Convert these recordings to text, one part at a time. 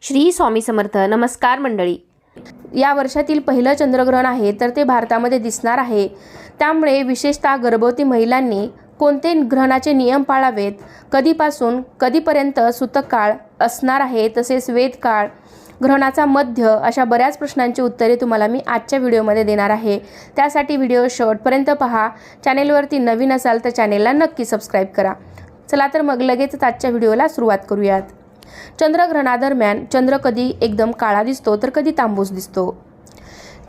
श्री स्वामी समर्थ. नमस्कार मंडळी. या वर्षातील पहिलं चंद्रग्रहण आहे तर ते भारतामध्ये दिसणार आहे. त्यामुळे विशेषतः गर्भवती महिलांनी कोणते ग्रहणाचे नियम पाळावेत, कधीपासून कधीपर्यंत सूतक काळ असणार आहे, तसेच वेद काळ, ग्रहणाचा मध्य, अशा बऱ्याच प्रश्नांची उत्तरे तुम्हाला मी आजच्या व्हिडिओमध्ये देणार आहे. त्यासाठी व्हिडिओ शेवटपर्यंत पहा. चॅनेलवरती नवीन असाल तर चॅनेलला नक्की सबस्क्राईब करा. चला तर मग लगेचच आजच्या व्हिडिओला सुरुवात करूयात. चंद्रग्रहणादरम्यान चंद्र कधी एकदम काळा दिसतो तर कधी तांबूस दिसतो.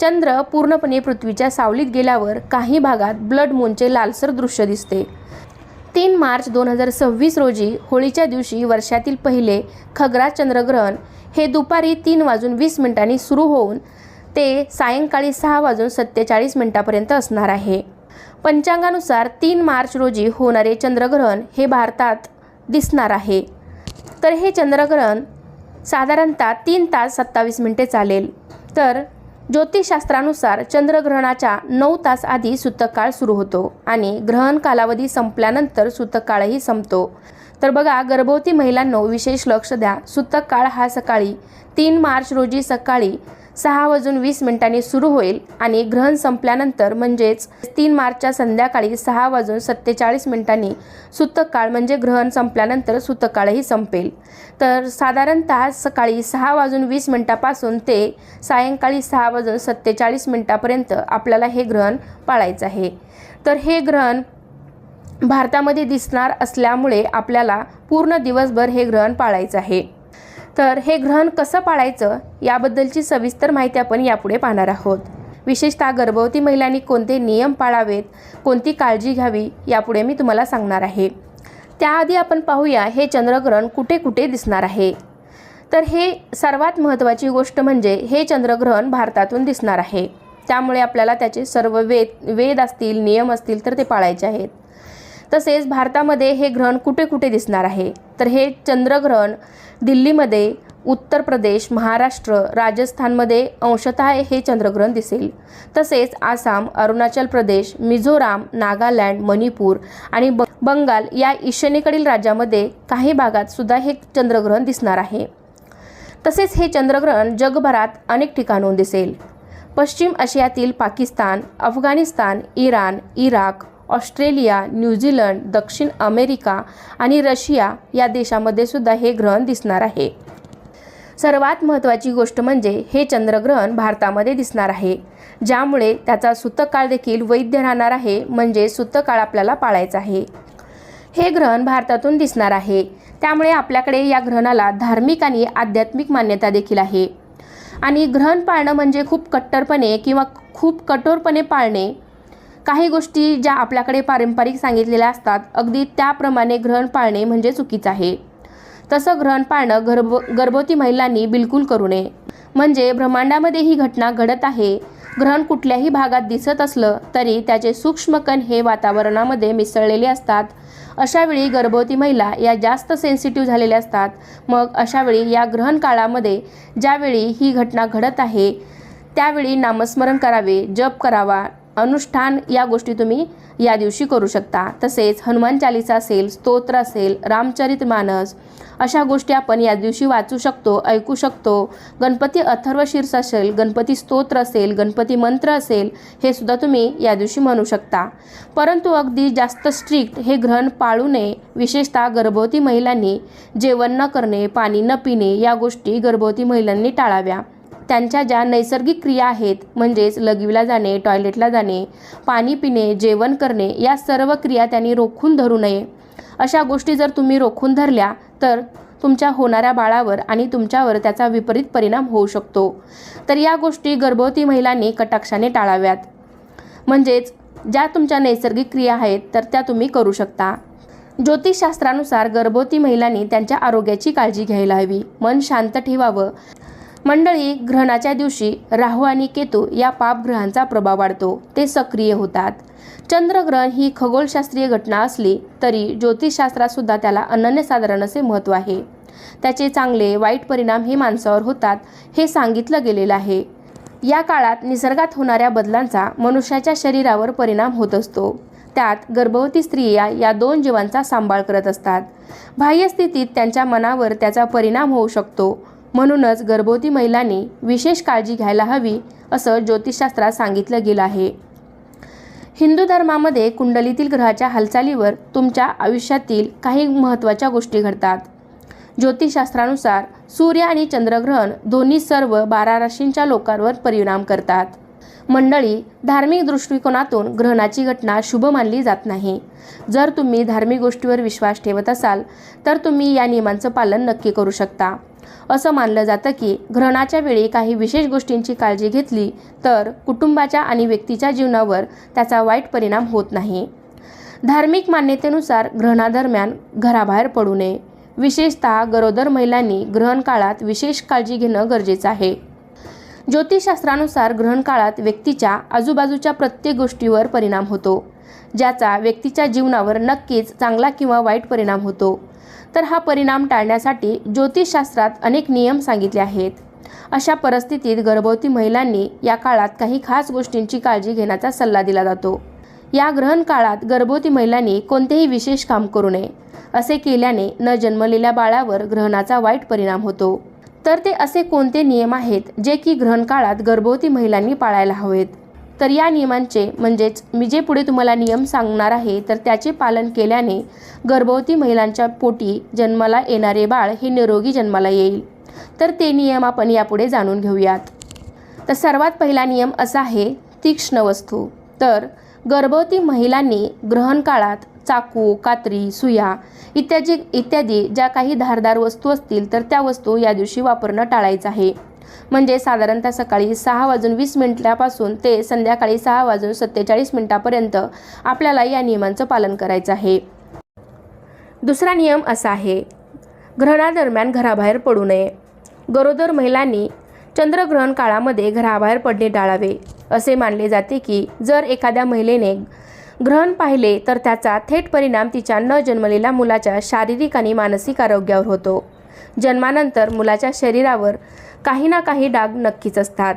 चंद्र पूर्णपणे पृथ्वीच्या सावलीत गेल्यावर काही भागात ब्लड मूनचे लालसर दृश्य दिसते. 3 मार्च 2026 रोजी होळीच्या दिवशी वर्षातील पहिले खग्रास चंद्रग्रहण हे दुपारी 3:20 सुरू होऊन ते सायंकाळी 6:47 असणार आहे. पंचांगानुसार 3 मार्च रोजी होणारे चंद्रग्रहण हे भारतात दिसणार आहे. तर हे चंद्रग्रहण साधारणतः 3 तास 27 मिनिटे चालेल. तर ज्योतिषशास्त्रानुसार चंद्रग्रहणाच्या 9 तास आधी सूतक काळ सुरू होतो आणि ग्रहण कालावधी संपल्यानंतर सूतक काळही संपतो. तर बघा, गर्भवती महिलांनो विशेष लक्ष द्या. सूतक काळ हा सकाळी 3 मार्च रोजी सकाळी 6:20 सुरू होईल आणि ग्रहण संपल्यानंतर म्हणजेच 3 मार्चच्या संध्याकाळी 6:47 सूतक काळ म्हणजे ग्रहण संपल्यानंतर सूतक काळही संपेल. तर साधारणतः सकाळी 6:20 पासून ते सायंकाळी 6:47 आपल्याला हे ग्रहण पाळायचं आहे. तर हे ग्रहण भारतामध्ये दिसणार असल्यामुळे आपल्याला पूर्ण दिवसभर हे ग्रहण पाळायचं आहे. तर हे ग्रहण कसं पाळायचं याबद्दलची सविस्तर माहिती आपण यापुढे पाहणार आहोत. विशेषतः गर्भवती महिलांनी कोणते नियम पाळावेत, कोणती काळजी घ्यावी यापुढे मी तुम्हाला सांगणार आहे. त्याआधी आपण पाहूया हे चंद्रग्रहण कुठे कुठे दिसणार आहे. तर हे सर्वात महत्त्वाची गोष्ट म्हणजे हे चंद्रग्रहण भारतातून दिसणार आहे. त्यामुळे आपल्याला त्याचे सर्व वेद असतील, नियम असतील तर ते पाळायचे आहेत. तसेच भारतामध्ये हे ग्रहण कुठे कुठे दिसणार आहे. तर हे चंद्रग्रहण दिल्लीमध्ये, उत्तर प्रदेश, महाराष्ट्र, राजस्थानमध्ये अंशतः हे चंद्रग्रहण दिसेल. तसेच आसाम, अरुणाचल प्रदेश, मिझोराम, नागालँड, मणिपूर आणि बंगाल या ईशान्येकडील राज्यामध्ये काही भागात सुद्धा हे चंद्रग्रहण दिसणार आहे. तसेच हे चंद्रग्रहण जगभरात अनेक ठिकाणून दिसेल. पश्चिम आशियातील Pakistan, Afghanistan, Iran, Iraq, Australia, New Zealand, दक्षिण अमेरिका आणि रशिया या देशामध्ये सुद्धा हे ग्रहण दिसणार आहे. सर्वात महत्त्वाची गोष्ट म्हणजे हे चंद्रग्रहण भारतामध्ये दिसणार आहे, ज्यामुळे त्याचा सूतक काळ देखील वैध राहणार आहे. म्हणजे सूतक काळ आपल्याला पाळायचा आहे. हे ग्रहण भारतातून दिसणार आहे, त्यामुळे आपल्याकडे या ग्रहणाला धार्मिक आणि आध्यात्मिक मान्यता देखील आहे. आणि ग्रहण पाळणं म्हणजे खूप कट्टरपणे किंवा खूप कठोरपणे पाळणे. काही गोष्टी ज्या आपल्याकडे पारंपरिक सांगितलेल्या असतात अगदी त्याप्रमाणे ग्रहण पाळणे म्हणजे चुकीचं आहे. तसं ग्रहण पाळणं गर्भवती महिलांनी बिलकुल करू नये. म्हणजे ब्रह्मांडामध्ये ही घटना घडत आहे. ग्रहण कुठल्याही भागात दिसत असलं तरी त्याचे सूक्ष्म कण हे वातावरणामध्ये मिसळलेले असतात. अशावेळी गर्भवती महिला या जास्त सेन्सिटिव्ह झालेल्या असतात. मग अशावेळी या ग्रहण काळामध्ये ज्यावेळी ही घटना घडत आहे त्यावेळी नामस्मरण करावे, जप करावा, अनुष्ठान या गोष्टी तुम्ही या दिवशी करू शकता. तसेच हनुमान चालीसा असेल, स्तोत्र असेल, रामचरितमानस अशा गोष्टी आपण या दिवशी वाचू शकतो, ऐकू शकतो. गणपती अथर्वशीर्ष असेल, गणपती स्तोत्र असेल, गणपती मंत्र असेल, हे सुद्धा तुम्ही या दिवशी म्हणू शकता. परंतु अगदी जास्त स्ट्रिक्ट हे ग्रहण पाळू नये. विशेषतः गर्भवती महिलांनी जेवण न करणे, पाणी न पिणे या गोष्टी गर्भवती महिलांनी टाळाव्या. त्यांच्या ज्या नैसर्गिक क्रिया आहेत म्हणजेच लघवीला जाणे, टॉयलेटला जाणे, पाणी पिणे, जेवण करणे या सर्व क्रिया त्यांनी रोखून धरू नये. अशा गोष्टी जर तुम्ही रोखून धरल्या तर तुमच्या होणाऱ्या बाळावर आणि तुमच्यावर त्याचा विपरीत परिणाम होऊ शकतो. तर या गोष्टी गर्भवती महिलांनी कटाक्षाने टाळाव्यात. म्हणजेच ज्या तुमच्या नैसर्गिक क्रिया आहेत तर त्या तुम्ही करू शकता. ज्योतिषशास्त्रानुसार गर्भवती महिलांनी त्यांच्या आरोग्याची काळजी घ्यायला हवी. मन शांत ठेवावं. मंडळी, ग्रहणाच्या दिवशी राहू आणि केतू या पापग्रहांचा प्रभाव वाढतो. ते सक्रिय होतात. चंद्रग्रहण ही खगोलशास्त्रीय घटना असली तरी ज्योतिषशास्त्रात सुद्धा त्याला अनन्यसाधारण असे महत्त्व आहे. त्याचे चांगले वाईट परिणाम हे माणसावर होतात हे सांगितलं गेलेलं आहे. या काळात निसर्गात होणाऱ्या बदलांचा मनुष्याच्या शरीरावर परिणाम होत असतो. त्यात गर्भवती स्त्रिया या 2 जीवांचा सांभाळ करत असतात. बाह्य स्थितीत त्यांच्या मनावर त्याचा परिणाम होऊ शकतो. म्हणूनच गर्भवती महिलांनी विशेष काळजी घ्यायला हवी असं ज्योतिषशास्त्रात सांगितलं गेलं आहे. हिंदू धर्मामध्ये कुंडलीतील ग्रहाच्या हालचालीवर तुमच्या आयुष्यातील काही महत्त्वाच्या गोष्टी घडतात. ज्योतिषशास्त्रानुसार सूर्य आणि चंद्रग्रहण दोन्ही सर्व 12 राशींच्या लोकांवर परिणाम करतात. मंडळी, धार्मिक दृष्टिकोनातून ग्रहणाची घटना शुभ मानली जात नाही. जर तुम्ही धार्मिक गोष्टीवर विश्वास ठेवत असाल तर तुम्ही या नियमांचं पालन नक्की करू शकता. असं मानलं जातं की ग्रहणाच्या वेळी काही विशेष गोष्टींची काळजी घेतली तर कुटुंबाच्या आणि व्यक्तीच्या जीवनावर त्याचा वाईट परिणाम होत नाही. धार्मिक मान्यतेनुसार ग्रहणादरम्यान घराबाहेर पडू नये. विशेषतः गरोदर महिलांनी ग्रहण काळात विशेष काळजी घेणं गरजेचं आहे. ज्योतिषशास्त्रानुसार ग्रहण काळात व्यक्तीच्या आजूबाजूच्या प्रत्येक गोष्टीवर परिणाम होतो, ज्याचा व्यक्तीच्या जीवनावर नक्कीच चांगला किंवा वाईट परिणाम होतो. तर हा परिणाम टाळण्यासाठी ज्योतिषशास्त्रात अनेक नियम सांगितले आहेत. अशा परिस्थितीत गर्भवती महिलांनी या काळात काही खास गोष्टींची काळजी घेण्याचा सल्ला दिला जातो. या ग्रहण काळात गर्भवती महिलांनी कोणतेही विशेष काम करू नये. असे केल्याने न जन्मलेल्या बाळावर ग्रहणाचा वाईट परिणाम होतो. तर ते असे कोणते नियम आहेत जे की ग्रहण काळात गर्भवती महिलांनी पाळायला हवेत? तर या नियमांचे म्हणजेच मी जे पुढे तुम्हाला नियम सांगणार आहे तर त्याचे पालन केल्याने गर्भवती महिलांच्या पोटी जन्माला येणारे बाळ हे निरोगी जन्माला येईल. तर ते नियम आपण यापुढे जाणून घेऊयात. तर सर्वात पहिला नियम असा आहे तीक्ष्ण वस्तू. तर गर्भवती महिलांनी ग्रहण काळात चाकू, कात्री, सुया इत्यादी ज्या काही धारदार वस्तू असतील तर त्या वस्तू या दिवशी वापरणं टाळायचं आहे. म्हणजे साधारणतः सकाळी 6:20 ते संध्याकाळी 6:47 आपल्याला या नियमांचं पालन करायचं आहे. दुसरा नियम असा आहे ग्रहणादरम्यान घराबाहेर पडू नये. गरोदर महिलांनी चंद्रग्रहण काळामध्ये घराबाहेर पडणे टाळावे. असे मानले जाते की जर एखाद्या महिलेने ग्रहण पाहिले तर त्याचा थेट परिणाम तिच्या न जन्मलेल्या मुलाच्या शारीरिक आणि मानसिक आरोग्यावर होतो. जन्मानंतर मुलाच्या शरीरावर काही ना काही डाग नक्कीच असतात.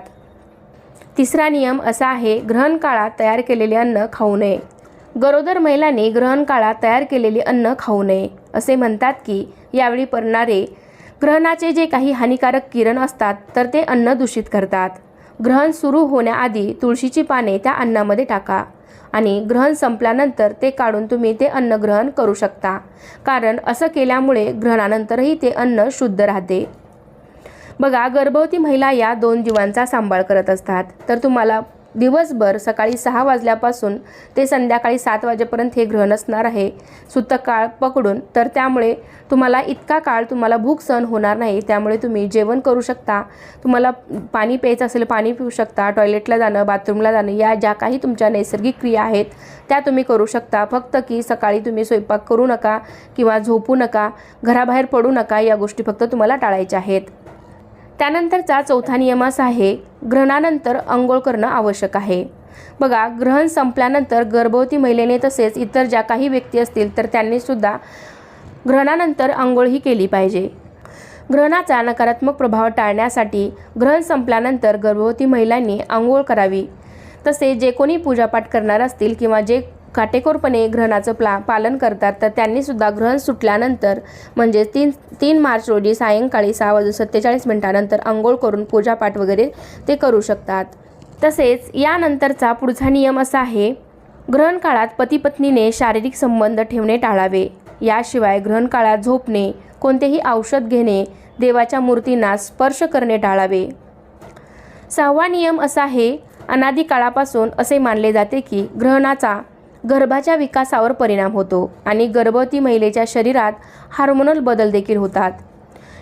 तिसरा नियम असा आहे ग्रहण काळात तयार केलेले अन्न खाऊ नये. गरोदर महिलांनी ग्रहण काळात तयार केलेले अन्न खाऊ नये. असे म्हणतात की यावेळी पडणारे ग्रहणाचे जे काही हानिकारक किरण असतात तर ते अन्न दूषित करतात. ग्रहण सुरू होण्याआधी तुळशीची पाने त्या अन्नामध्ये टाका आणि ग्रहण संपल्यानंतर ते काढून तुम्ही ते अन्न ग्रहण करू शकता. कारण असं केल्यामुळे ग्रहणानंतरही ते अन्न शुद्ध राहते. बघा, गर्भवती महिला या 2 जीवांचा सांभाळ करत असतात. तर तुम्हाला दिवसभर सकाळी 6 वाजल्यापासून ते संध्याकाळी 7 वाजेपर्यंत हे ग्रहण असणार आहे सुतक काळ पकडून. तर त्यामुळे तुम्हाला इतका काळ तुम्हाला भूक सहन होणार नाही. त्यामुळे तुम्ही जेवण करू शकता. तुम्हाला पाणी प्यायचं असेल पाणी पिऊ शकता. टॉयलेटला जाणं, बाथरूमला जाणं या ज्या काही तुमच्या नैसर्गिक क्रिया आहेत त्या तुम्ही करू शकता. फक्त की सकाळी तुम्ही स्वयंपाक करू नका किंवा झोपू नका, घराबाहेर पडू नका. या गोष्टी फक्त तुम्हाला टाळायच्या आहेत. त्यानंतरचा चौथा नियम असा आहे ग्रहणानंतर अंघोळ करणं आवश्यक आहे. बघा, ग्रहण संपल्यानंतर गर्भवती महिलेने तसेच इतर ज्या काही व्यक्ती असतील तर त्यांनीसुद्धा ग्रहणानंतर अंघोळही केली पाहिजे. ग्रहणाचा नकारात्मक प्रभाव टाळण्यासाठी ग्रहण संपल्यानंतर गर्भवती महिलांनी अंघोळ करावी. तसे जे कोणी पूजापाठ करणार असतील किंवा जे काटेकोरपणे ग्रहणाचं पालन करतात तर त्यांनीसुद्धा ग्रहण सुटल्यानंतर म्हणजे 3 मार्च रोजी सायंकाळी 6:47 अंघोळ करून पूजापाठ वगैरे ते करू शकतात. तसेच यानंतरचा पुढचा नियम असा आहे ग्रहण काळात पती पत्नीने शारीरिक संबंध ठेवणे टाळावे. याशिवाय ग्रहण काळात झोपणे, कोणतेही औषध घेणे, देवाच्या मूर्तींना स्पर्श करणे टाळावे. 6वा नियम असा आहे अनादी काळापासून असे मानले जाते की ग्रहणाचा गर्भाच्या विकासावर परिणाम होतो आणि गर्भवती महिलेच्या शरीरात हार्मोनल बदल देखील होतात.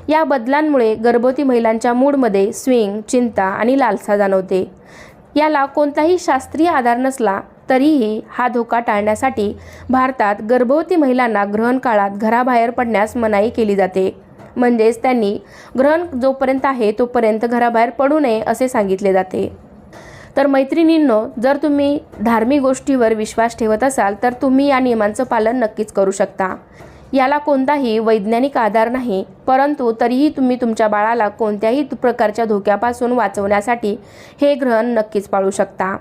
या बदलांमुळे गर्भवती महिलांच्या मूडमध्ये स्विंग, चिंता आणि लालसा जाणवते. याला कोणताही शास्त्रीय आधार नसला तरीही हा धोका टाळण्यासाठी भारतात गर्भवती महिलांना ग्रहण काळात घराबाहेर पडण्यास मनाई केली जाते. म्हणजेच त्यांनी ग्रहण जोपर्यंत आहे तोपर्यंत घराबाहेर पडू नये असे सांगितले जाते. तर मैत्रिणींनो, जर तुम्ही धार्मिक गोष्टीवर विश्वास ठेवत असाल तर तुम्ही या नियमांचं पालन नक्कीच करू शकता. याला कोणताही वैज्ञानिक आधार नाही, परंतु तरीही तुम्ही तुमच्या बाळाला कोणत्याही प्रकारच्या धोक्यापासून वाचवण्यासाठी हे ग्रहण नक्कीच पाळू शकता.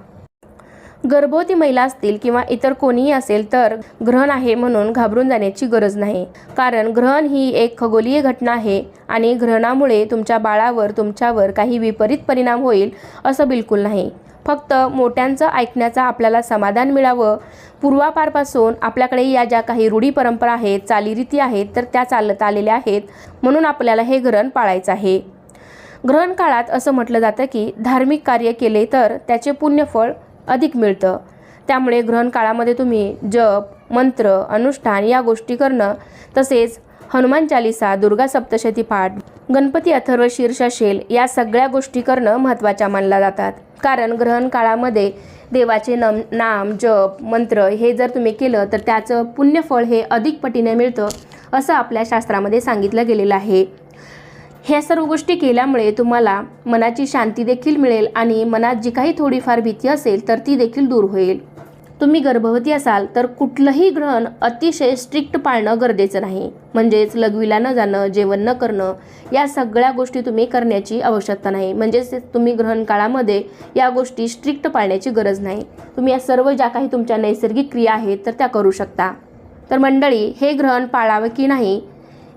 गर्भवती महिला असतील किंवा इतर कोणीही असेल तर ग्रहण आहे म्हणून घाबरून जाण्याची गरज नाही, कारण ग्रहण ही एक खगोलीय घटना आहे आणि ग्रहणामुळे तुमच्या बाळावर तुमच्यावर काही विपरीत परिणाम होईल असं बिलकुल नाही. फक्त मोठ्यांचं ऐकण्याचा आपल्याला समाधान मिळावं. पूर्वापारपासून आपल्याकडे या ज्या काही रूढी परंपरा आहेत, चालीरीती आहेत तर त्या चालत आलेल्या आहेत, म्हणून आपल्याला हे ग्रहण पाळायचं आहे. ग्रहण काळात असं म्हटलं जातं की धार्मिक कार्य केले तर त्याचे पुण्यफळ अधिक मिळतं. त्यामुळे ग्रहण काळामध्ये तुम्ही जप, मंत्र, अनुष्ठान या गोष्टी करणं, तसेच हनुमान चालीसा, दुर्गा सप्तशती पाठ, गणपती अथर्व शीर्ष असेल या सगळ्या गोष्टी करणं महत्त्वाच्या मानल्या जातात. कारण ग्रहण काळामध्ये देवाचे नाम, जप, मंत्र हे जर तुम्ही केलं तर त्याचं पुण्यफळ हे अधिक पटीने मिळतं असं आपल्या शास्त्रामध्ये सांगितलं गेलेलं आहे. ह्या सर्व गोष्टी केल्यामुळे तुम्हाला मनाची शांती देखील मिळेल आणि मनात जी काही थोडीफार भीती असेल तर ती देखील दूर होईल. तुम्ही गर्भवती असाल तर कुठलंही ग्रहण अतिशय स्ट्रिक्ट पाळणं गरजेचं नाही. म्हणजेच लघवीला न जाणं, जेवण न करणं या सगळ्या गोष्टी तुम्ही करण्याची आवश्यकता नाही. म्हणजेच तुम्ही ग्रहण काळामध्ये या गोष्टी स्ट्रिक्ट पाळण्याची गरज नाही. तुम्ही या सर्व ज्या काही तुमच्या नैसर्गिक क्रिया आहेत तर त्या करू शकता. तर मंडळी, हे ग्रहण पाळावं की नाही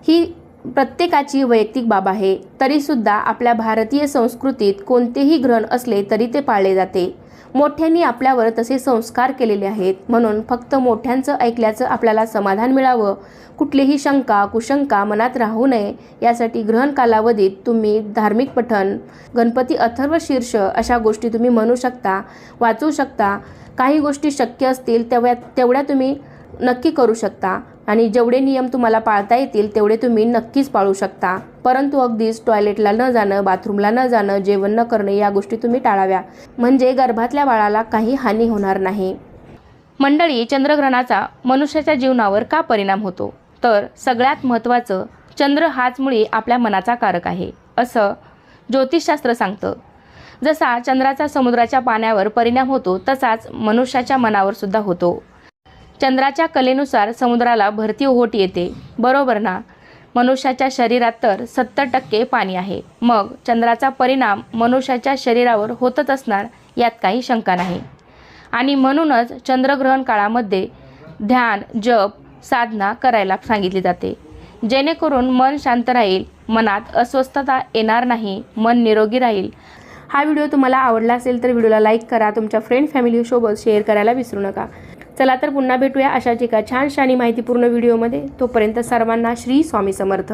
ही प्रत्येकाची वैयक्तिक बाब आहे. तरीसुद्धा आपल्या भारतीय संस्कृतीत कोणतेही ग्रहण असले तरी ते पाळले जाते. मोठ्यांनी आपल्यावर तसे संस्कार केलेले आहेत, म्हणून फक्त मोठ्यांचं ऐकल्याचं आपल्याला समाधान मिळावं, कुठलीही शंका कुशंका मनात राहू नये यासाठी ग्रहण कालावधीत तुम्ही धार्मिक पठण, गणपती अथर्व शीर्ष अशा गोष्टी तुम्ही म्हणू शकता, वाचू शकता. काही गोष्टी शक्य असतील तेवढ्या तुम्ही नक्की करू शकता आणि जेवढे नियम तुम्हाला पाळता येतील तेवढे तुम्ही नक्कीच पाळू शकता. परंतु अगदीच टॉयलेटला न जाणं, बाथरूमला न जाणं, जेवण न करणे या गोष्टी तुम्ही टाळाव्या, म्हणजे गर्भातल्या बाळाला काही हानी होणार नाही. मंडळी, चंद्रग्रहणाचा मनुष्याच्या जीवनावर का परिणाम होतो? तर सगळ्यात महत्त्वाचं, चंद्र हाच मुळी आपल्या मनाचा कारक आहे असं ज्योतिषशास्त्र सांगतं. जसा चंद्राचा समुद्राच्या पाण्यावर परिणाम होतो तसाच मनुष्याच्या मनावर सुद्धा होतो. चंद्राच्या कलेनुसार समुद्राला भरती ओहोटी येते, बरोबर ना? मनुष्याच्या शरीरात तर 70% पाणी आहे. मग चंद्राचा परिणाम मनुष्याच्या शरीरावर होतच असणार यात काही शंका नाही. आणि म्हणूनच चंद्रग्रहण काळामध्ये ध्यान, जप, साधना करायला सांगितली जाते, जेणेकरून मन शांत राहील, मनात अस्वस्थता येणार नाही, मन निरोगी राहील. हा व्हिडिओ तुम्हाला आवडला असेल तर व्हिडिओला लाईक करा, तुमच्या फ्रेंड फॅमिलीसोबत शेअर करायला विसरू नका. चला तर पुन्हा भेटूया अशाच एका छानशा आणि माहितीपूर्ण व्हिडिओमध्ये. तोपर्यंत सर्वांना श्री स्वामी समर्थ.